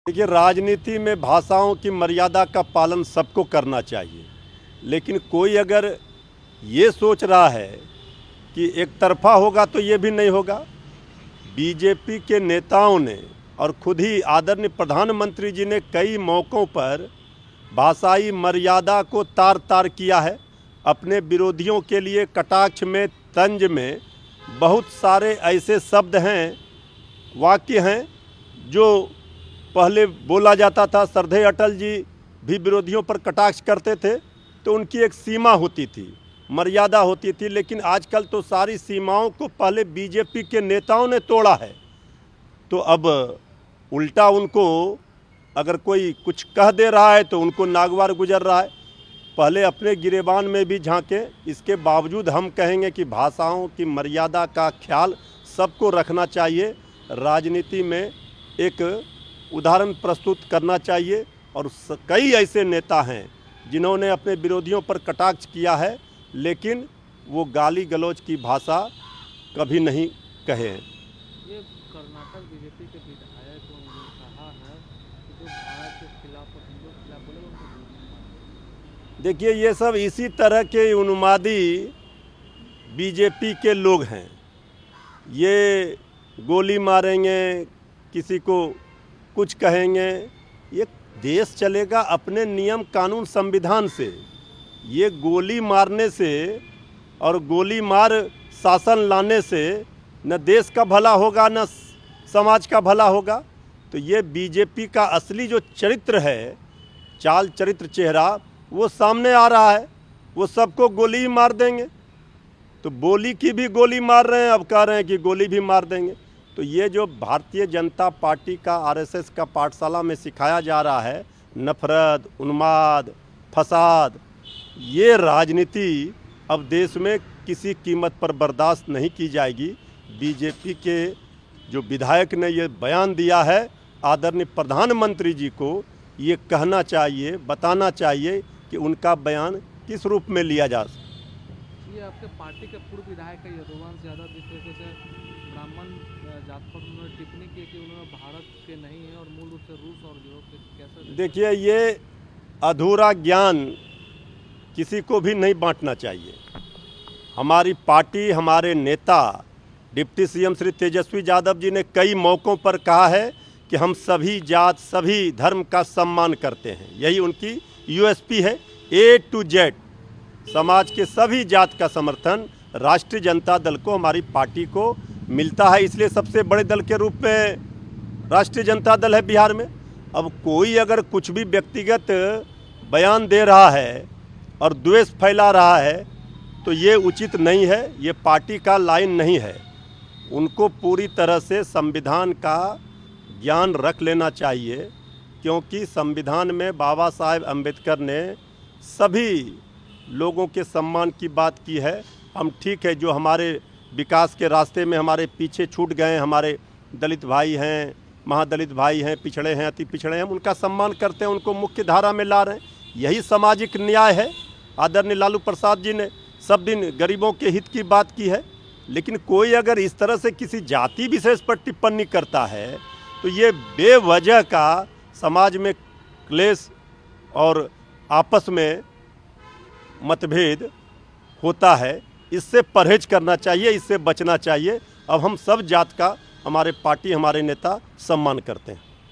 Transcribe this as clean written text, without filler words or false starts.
देखिए, राजनीति में भाषाओं की मर्यादा का पालन सबको करना चाहिए, लेकिन कोई अगर ये सोच रहा है कि एक तरफा होगा तो ये भी नहीं होगा। बीजेपी के नेताओं ने और खुद ही आदरणीय प्रधानमंत्री जी ने कई मौक़ों पर भाषाई मर्यादा को तार तार किया है। अपने विरोधियों के लिए कटाक्ष में, तंज में बहुत सारे ऐसे शब्द हैं, वाक्य हैं जो पहले बोला जाता था। श्रद्धेय अटल जी भी विरोधियों पर कटाक्ष करते थे तो उनकी एक सीमा होती थी, मर्यादा होती थी, लेकिन आजकल तो सारी सीमाओं को पहले बीजेपी के नेताओं ने तोड़ा है। तो अब उल्टा उनको अगर कोई कुछ कह दे रहा है तो उनको नागवार गुजर रहा है। पहले अपने गिरेबान में भी झांके। इसके बावजूद हम कहेंगे कि भाषाओं की मर्यादा का ख्याल सबको रखना चाहिए। राजनीति में एक उदाहरण प्रस्तुत करना चाहिए। और कई ऐसे नेता हैं जिन्होंने अपने विरोधियों पर कटाक्ष किया है, लेकिन वो गाली गलौज की भाषा कभी नहीं कहे। ये कर्नाटक बीजेपी के विधायकों ने कहा है कि जो भारत के खिलाफ और हिंदुओं के खिलाफ बोले उनको। देखिए, ये सब इसी तरह के उन्मादी बीजेपी के लोग हैं। ये गोली मारेंगे, किसी को कुछ कहेंगे। ये देश चलेगा अपने नियम कानून संविधान से। ये गोली मारने से और गोली मार शासन लाने से न देश का भला होगा न समाज का भला होगा। तो ये बीजेपी का असली जो चरित्र है, चाल चरित्र चेहरा, वो सामने आ रहा है। वो सबको गोली ही मार देंगे। तो बोली की भी गोली मार रहे हैं, अब कह रहे हैं कि गोली भी मार देंगे। तो ये जो भारतीय जनता पार्टी का आरएसएस का पाठशाला में सिखाया जा रहा है, नफरत, उन्माद, फसाद, ये राजनीति अब देश में किसी कीमत पर बर्दाश्त नहीं की जाएगी। बीजेपी के जो विधायक ने ये बयान दिया है, आदरणीय प्रधानमंत्री जी को ये कहना चाहिए, बताना चाहिए कि उनका बयान किस रूप में लिया जा। ये आपके पार्टी के पूर्व विधायक है यदुवंश यादव, जिस तरीके से ब्राह्मण जात पर उन्होंने टिप्पणी की कि उन्होंने भारत के नहीं है और मूल रूप से रूस और यूरोप के, कैसे? देखिए, ये अधूरा ज्ञान किसी को भी नहीं बांटना चाहिए। हमारी पार्टी, हमारे नेता डिप्टी सीएम श्री तेजस्वी यादव जी ने कई मौक़ों पर कहा है कि हम सभी जात, सभी धर्म का सम्मान करते हैं। यही उनकी यूएसपी है। ए टू जेड समाज के सभी जात का समर्थन राष्ट्रीय जनता दल को, हमारी पार्टी को मिलता है। इसलिए सबसे बड़े दल के रूप में राष्ट्रीय जनता दल है बिहार में। अब कोई अगर कुछ भी व्यक्तिगत बयान दे रहा है और द्वेष फैला रहा है तो ये उचित नहीं है, ये पार्टी का लाइन नहीं है। उनको पूरी तरह से संविधान का ज्ञान रख लेना चाहिए, क्योंकि संविधान में बाबा साहेब अम्बेडकर ने सभी लोगों के सम्मान की बात की है। हम ठीक है, जो हमारे विकास के रास्ते में हमारे पीछे छूट गए, हमारे दलित भाई हैं, महादलित भाई हैं, पिछड़े हैं, अति पिछड़े हैं, हम उनका सम्मान करते हैं, उनको मुख्य धारा में ला रहे हैं। यही सामाजिक न्याय है। आदरणीय लालू प्रसाद जी ने सब दिन गरीबों के हित की बात की है। लेकिन कोई अगर इस तरह से किसी जाति विशेष पर टिप्पणी करता है तो ये बेवजह का समाज में क्लेश और आपस में मतभेद होता है। इससे परहेज करना चाहिए, इससे बचना चाहिए। अब हम सब जात का, हमारे पार्टी, हमारे नेता सम्मान करते हैं।